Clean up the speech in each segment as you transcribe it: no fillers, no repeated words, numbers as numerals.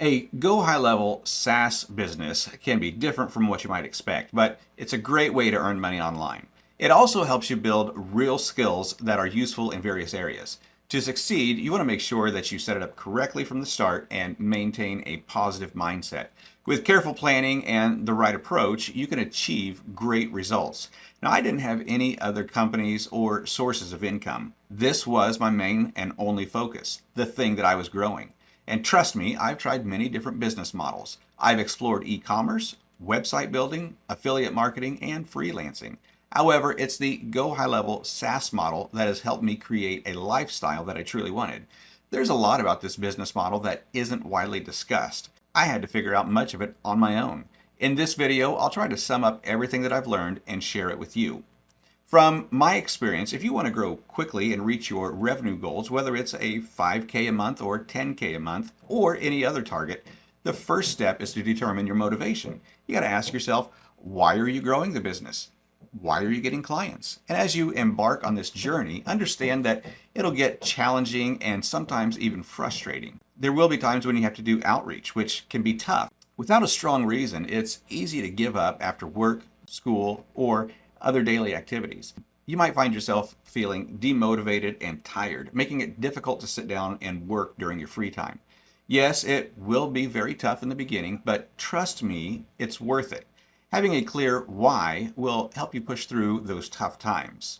A GoHighLevel SaaS business can be different from what you might expect, but it's a great way to earn money online. It also helps you build real skills that are useful in various areas. To succeed, you want to make sure that you set it up correctly from the start and maintain a positive mindset. With careful planning and the right approach, you can achieve great results. Now, I didn't have any other companies or sources of income. This was my main and only focus, the thing that I was growing. And trust me, I've tried many different business models. I've explored e-commerce, website building, affiliate marketing, and freelancing. However, it's the GoHighLevel SaaS model that has helped me create a lifestyle that I truly wanted. There's a lot about this business model that isn't widely discussed. I had to figure out much of it on my own. In this video, I'll try to sum up everything that I've learned and share it with you. From my experience, if you want to grow quickly and reach your revenue goals, whether it's a 5K a month or 10K a month or any other target, the first step is to determine your motivation. You got to ask yourself, why are you growing the business? Why are you getting clients? And as you embark on this journey, understand that it'll get challenging and sometimes even frustrating. There will be times when you have to do outreach, which can be tough. Without a strong reason, it's easy to give up after work, school, or other daily activities. You might find yourself feeling demotivated and tired, making it difficult to sit down and work during your free time. Yes, it will be very tough in the beginning, but trust me, it's worth it. Having a clear why will help you push through those tough times.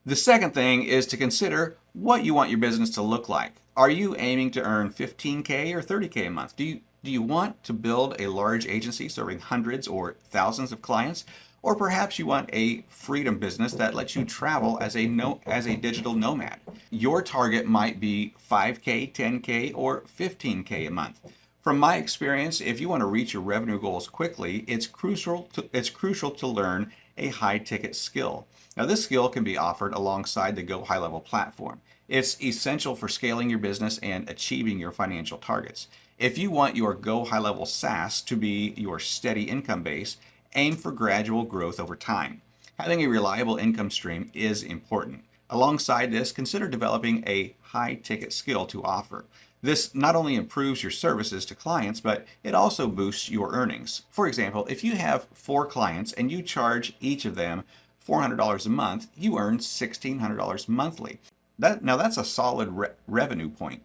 The second thing is to consider what you want your business to look like. Are you aiming to earn 15K or 30K a month? Do you want to build a large agency serving hundreds or thousands of clients? Or perhaps you want a freedom business that lets you travel as a digital nomad. Your target might be 5K, 10K, or 15K a month. From my experience, if you want to reach your revenue goals quickly, it's crucial to learn a high-ticket skill. Now, this skill can be offered alongside the GoHighLevel platform. It's essential for scaling your business and achieving your financial targets. If you want your GoHighLevel SaaS to be your steady income base, aim for gradual growth over time. Having a reliable income stream is important. Alongside this, consider developing a high-ticket skill to offer. This not only improves your services to clients, but it also boosts your earnings. For example, if you have 4 clients and you charge each of them $400 a month, you earn $1,600 monthly. That's a solid revenue point.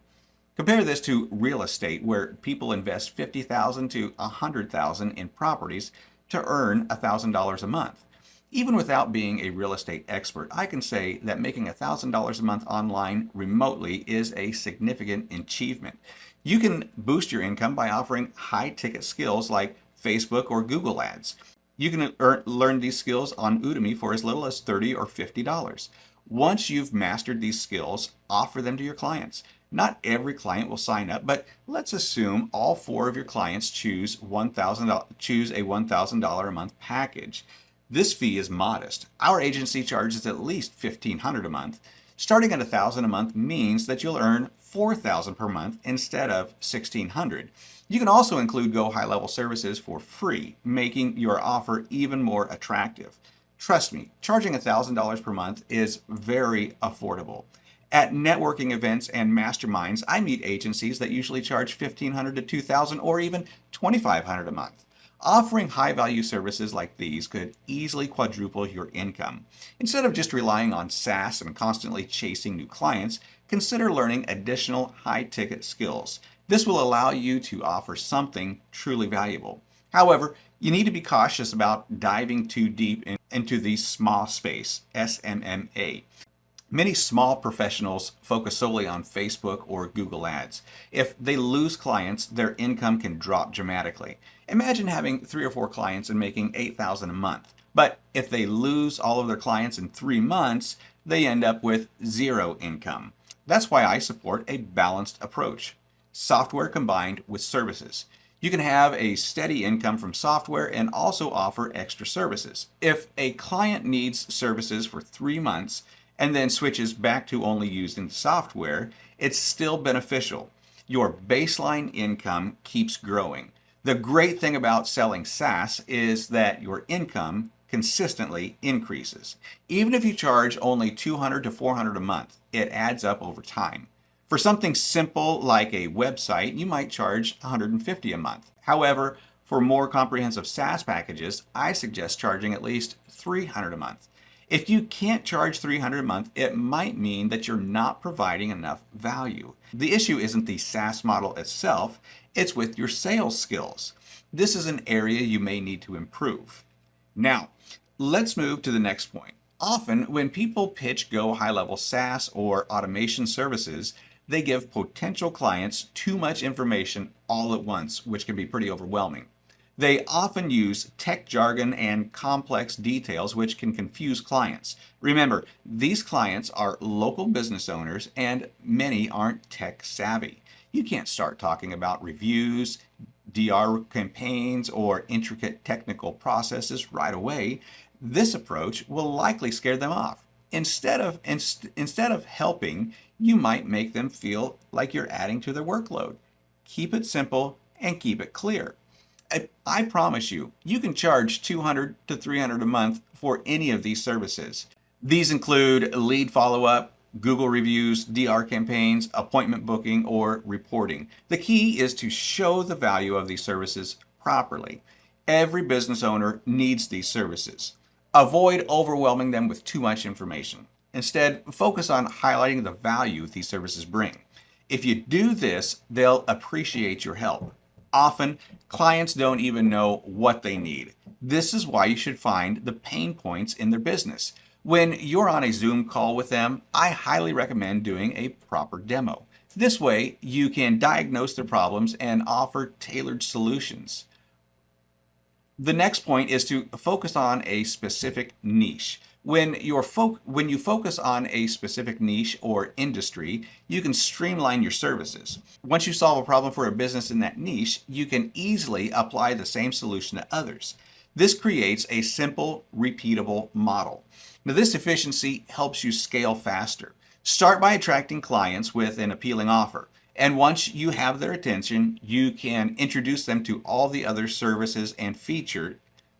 Compare this to real estate, where people invest $50,000 to $100,000 in properties to earn $1,000 a month. Even without being a real estate expert, I can say that making $1,000 a month online remotely is a significant achievement. You can boost your income by offering high-ticket skills like Facebook or Google Ads. You can learn these skills on Udemy for as little as $30 or $50. Once you've mastered these skills, offer them to your clients. Not every client will sign up, but let's assume all 4 of your clients choose a $1,000 a month package. This fee is modest. Our agency charges at least $1,500 a month. Starting at $1,000 a month means that you'll earn $4,000 per month instead of $1,600. You can also include GoHighLevel services for free, making your offer even more attractive. Trust me, charging $1,000 per month is very affordable. At networking events and masterminds, I meet agencies that usually charge $1,500 to $2,000 or even $2,500 a month. Offering high-value services like these could easily quadruple your income. Instead of just relying on SaaS and constantly chasing new clients, consider learning additional high-ticket skills. This will allow you to offer something truly valuable. However, you need to be cautious about diving too deep into the small space, SMMA. Many small professionals focus solely on Facebook or Google Ads. If they lose clients, their income can drop dramatically. Imagine having 3 or 4 clients and making $8,000 a month. But if they lose all of their clients in 3 months, they end up with 0 income. That's why I support a balanced approach. Software combined with services. You can have a steady income from software and also offer extra services. If a client needs services for 3 months, and then switches back to only using the software, it's still beneficial. Your baseline income keeps growing. The great thing about selling SaaS is that your income consistently increases. Even if you charge only $200 to $400 a month, it adds up over time. For something simple like a website, you might charge $150 a month. However, for more comprehensive SaaS packages, I suggest charging at least $300 a month. If you can't charge $300 a month, it might mean that you're not providing enough value. The issue isn't the SaaS model itself, it's with your sales skills. This is an area you may need to improve. Now, let's move to the next point. Often, when people pitch GoHighLevel SaaS or automation services, they give potential clients too much information all at once, which can be pretty overwhelming. They often use tech jargon and complex details, which can confuse clients. Remember, these clients are local business owners and many aren't tech savvy. You can't start talking about reviews, DR campaigns, or intricate technical processes right away. This approach will likely scare them off. Instead of helping, you might make them feel like you're adding to their workload. Keep it simple and keep it clear. I promise you, you can charge $200 to $300 a month for any of these services. These include lead follow-up, Google reviews, DR campaigns, appointment booking, or reporting. The key is to show the value of these services properly. Every business owner needs these services. Avoid overwhelming them with too much information. Instead, focus on highlighting the value these services bring. If you do this, they'll appreciate your help. Often, clients don't even know what they need. This is why you should find the pain points in their business. When you're on a Zoom call with them, I highly recommend doing a proper demo. This way, you can diagnose their problems and offer tailored solutions. The next point is to focus on a specific niche. When you focus on a specific niche or industry, you can streamline your services. Once you solve a problem for a business in that niche, you can easily apply the same solution to others. This creates a simple, repeatable model. Now, this efficiency helps you scale faster. Start by attracting clients with an appealing offer. And once you have their attention, you can introduce them to all the other services and features.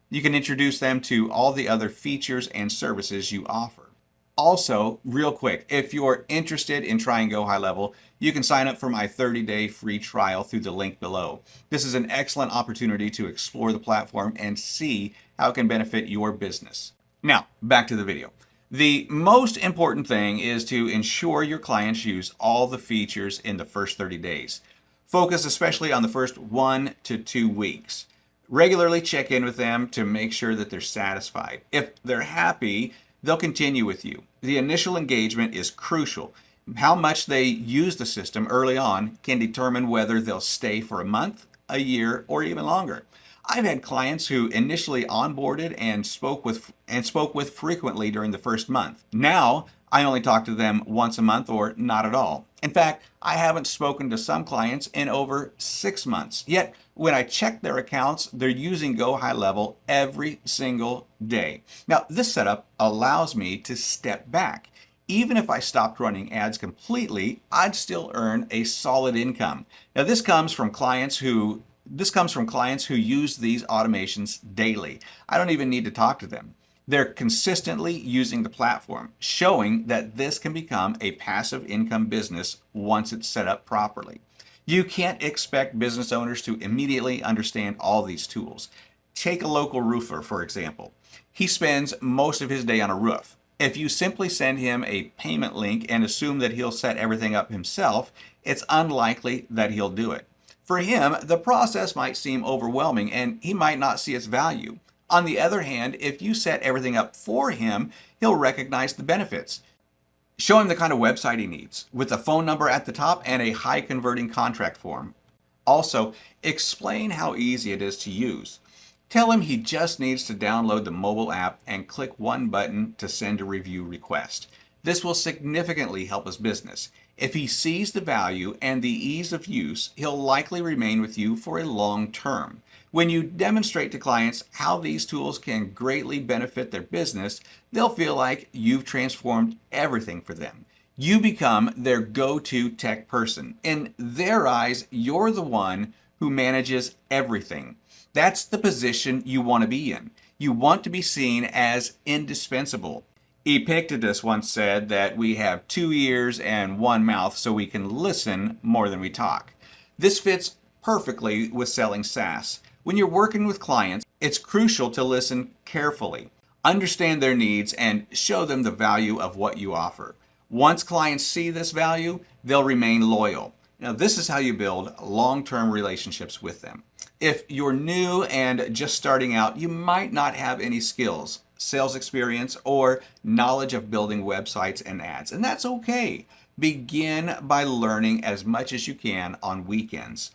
You can introduce them to all the other features and services you offer. Also, real quick, if you're interested in trying GoHighLevel, you can sign up for my 30-day free trial through the link below. This is an excellent opportunity to explore the platform and see how it can benefit your business. Now, back to the video. The most important thing is to ensure your clients use all the features in the first 30 days. Focus especially on the first 1 to 2 weeks. Regularly check in with them to make sure that they're satisfied. If they're happy, they'll continue with you. The initial engagement is crucial. How much they use the system early on can determine whether they'll stay for a month, a year, or even longer. I've had clients who initially onboarded and spoke with frequently during the first month. Now, I only talk to them once a month or not at all. In fact, I haven't spoken to some clients in over 6 months. Yet, when I check their accounts, they're using GoHighLevel every single day. Now, this setup allows me to step back. Even if I stopped running ads completely, I'd still earn a solid income. Now, this comes from clients who use these automations daily. I don't even need to talk to them. They're consistently using the platform, showing that this can become a passive income business once it's set up properly. You can't expect business owners to immediately understand all these tools. Take a local roofer, for example. He spends most of his day on a roof. If you simply send him a payment link and assume that he'll set everything up himself, it's unlikely that he'll do it. For him, the process might seem overwhelming and he might not see its value. On the other hand, if you set everything up for him, he'll recognize the benefits. Show him the kind of website he needs, with a phone number at the top and a high converting contract form. Also, explain how easy it is to use. Tell him he just needs to download the mobile app and click one button to send a review request. This will significantly help his business. If he sees the value and the ease of use, he'll likely remain with you for a long term. When you demonstrate to clients how these tools can greatly benefit their business, they'll feel like you've transformed everything for them. You become their go-to tech person. In their eyes, you're the one who manages everything. That's the position you want to be in. You want to be seen as indispensable. Epictetus once said that we have 2 ears and 1 mouth so we can listen more than we talk. This fits perfectly with selling SaaS. When you're working with clients, it's crucial to listen carefully, understand their needs, and show them the value of what you offer. Once clients see this value, they'll remain loyal. Now, this is how you build long-term relationships with them. If you're new and just starting out, you might not have any skills, sales experience, or knowledge of building websites and ads, and that's okay. Begin by learning as much as you can on weekends.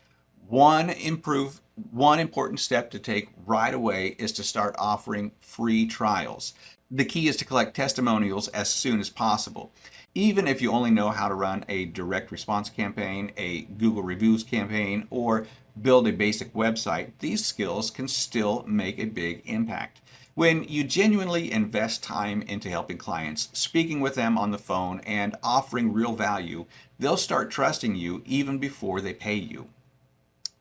One important step to take right away is to start offering free trials. The key is to collect testimonials as soon as possible. Even if you only know how to run a direct response campaign, a Google reviews campaign, or build a basic website, these skills can still make a big impact. When you genuinely invest time into helping clients, speaking with them on the phone, and offering real value, they'll start trusting you even before they pay you.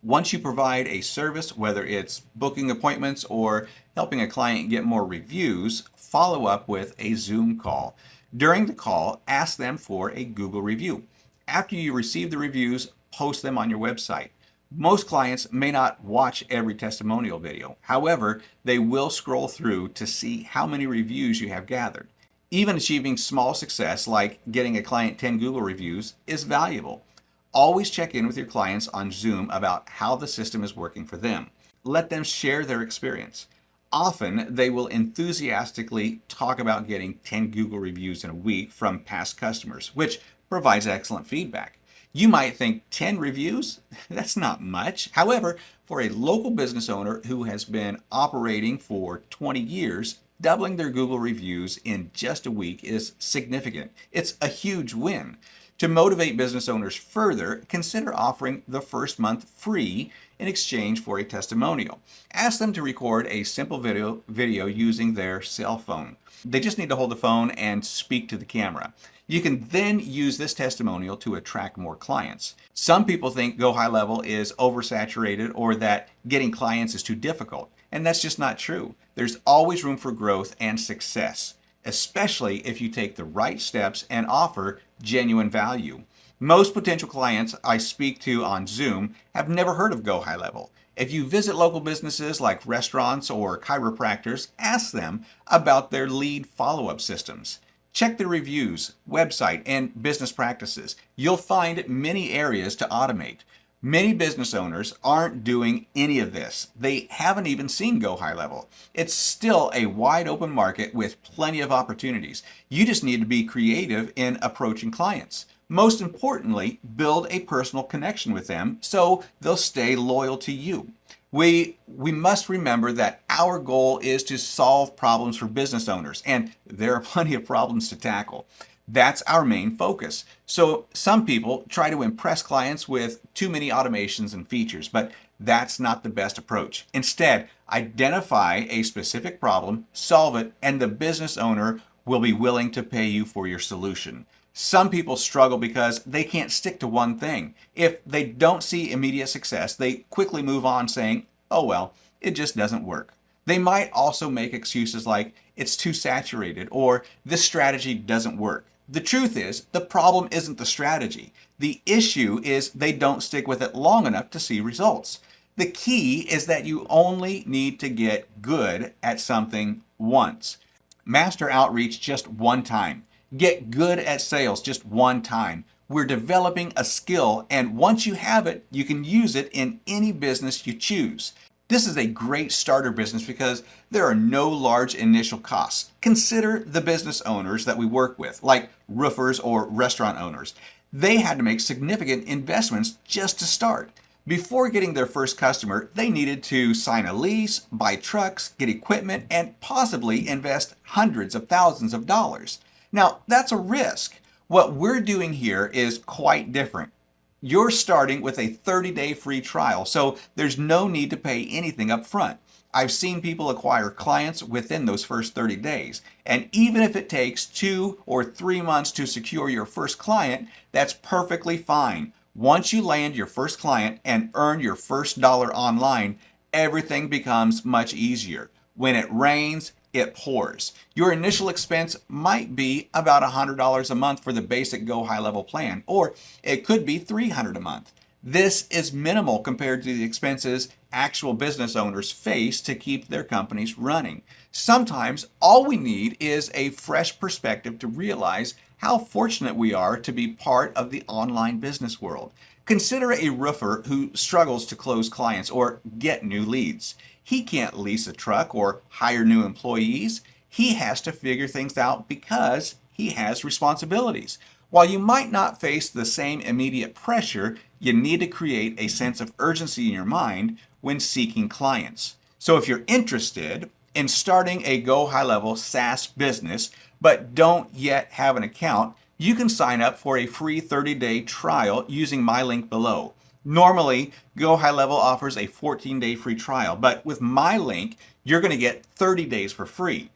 Once you provide a service, whether it's booking appointments or helping a client get more reviews, follow up with a Zoom call. During the call, ask them for a Google review. After you receive the reviews, post them on your website. Most clients may not watch every testimonial video. However, they will scroll through to see how many reviews you have gathered. Even achieving small success, like getting a client 10 Google reviews, is valuable. Always check in with your clients on Zoom about how the system is working for them. Let them share their experience. Often, they will enthusiastically talk about getting 10 Google reviews in a week from past customers, which provides excellent feedback. You might think 10 reviews? That's not much. However, for a local business owner who has been operating for 20 years, doubling their Google reviews in just a week is significant. It's a huge win. To motivate business owners further, consider offering the first month free in exchange for a testimonial. Ask them to record a simple video using their cell phone. They just need to hold the phone and speak to the camera. You can then use this testimonial to attract more clients. Some people think GoHighLevel is oversaturated or that getting clients is too difficult, and that's just not true. There's always room for growth and success, especially if you take the right steps and offer genuine value. Most potential clients I speak to on Zoom have never heard of GoHighLevel. If you visit local businesses like restaurants or chiropractors, ask them about their lead follow-up systems. Check the reviews, website, and business practices. You'll find many areas to automate. Many business owners aren't doing any of this. They haven't even seen GoHighLevel. It's still a wide open market with plenty of opportunities. You just need to be creative in approaching clients. Most importantly, build a personal connection with them so they'll stay loyal to you. We must remember that our goal is to solve problems for business owners, and there are plenty of problems to tackle. That's our main focus. So some people try to impress clients with too many automations and features, but that's not the best approach. Instead, identify a specific problem, solve it, and the business owner will be willing to pay you for your solution. Some people struggle because they can't stick to one thing. If they don't see immediate success, they quickly move on saying, "Oh well, it just doesn't work." They might also make excuses like, "It's too saturated," or "This strategy doesn't work." The truth is, the problem isn't the strategy. The issue is they don't stick with it long enough to see results. The key is that you only need to get good at something once. Master outreach just one time. Get good at sales just one time. We're developing a skill, and once you have it, you can use it in any business you choose. This is a great starter business because there are no large initial costs. Consider the business owners that we work with, like roofers or restaurant owners. They had to make significant investments just to start. Before getting their first customer, they needed to sign a lease, buy trucks, get equipment, and possibly invest hundreds of thousands of dollars. Now, that's a risk. What we're doing here is quite different. You're starting with a 30-day free trial, so there's no need to pay anything up front. I've seen people acquire clients within those first 30 days. And even if it takes 2 or 3 months to secure your first client, that's perfectly fine. Once you land your first client and earn your first dollar online, everything becomes much easier. When it rains, it pours. Your initial expense might be about $100 a month for the basic Go High Level plan, or it could be $300 a month. This is minimal compared to the expenses actual business owners face to keep their companies running. Sometimes all we need is a fresh perspective to realize how fortunate we are to be part of the online business world. Consider a roofer who struggles to close clients or get new leads. He can't lease a truck or hire new employees. He has to figure things out because he has responsibilities. While you might not face the same immediate pressure, you need to create a sense of urgency in your mind when seeking clients. So if you're interested in starting a Go High Level SaaS business, but don't yet have an account, you can sign up for a free 30-day trial using my link below. Normally, Go High Level offers a 14-day free trial, but with my link, you're going to get 30 days for free.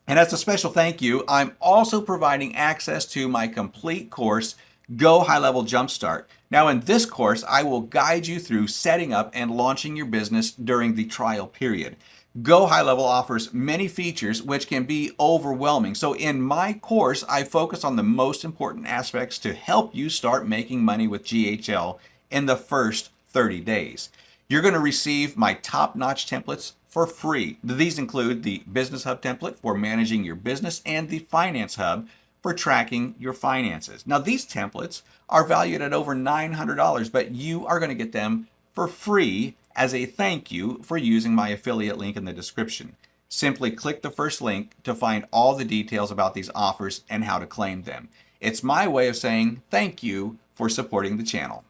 And as a special thank you, I'm also providing access to my complete course, Go High Level Jumpstart. Now in this course, I will guide you through setting up and launching your business during the trial period. Go High Level offers many features which can be overwhelming. So in my course, I focus on the most important aspects to help you start making money with GHL in the first 30 days. You're going to receive my top-notch templates for free. These include the Business Hub template for managing your business and the Finance Hub for tracking your finances. Now, these templates are valued at over $900, but you are going to get them for free as a thank you for using my affiliate link in the description. Simply click the first link to find all the details about these offers and how to claim them. It's my way of saying thank you for supporting the channel.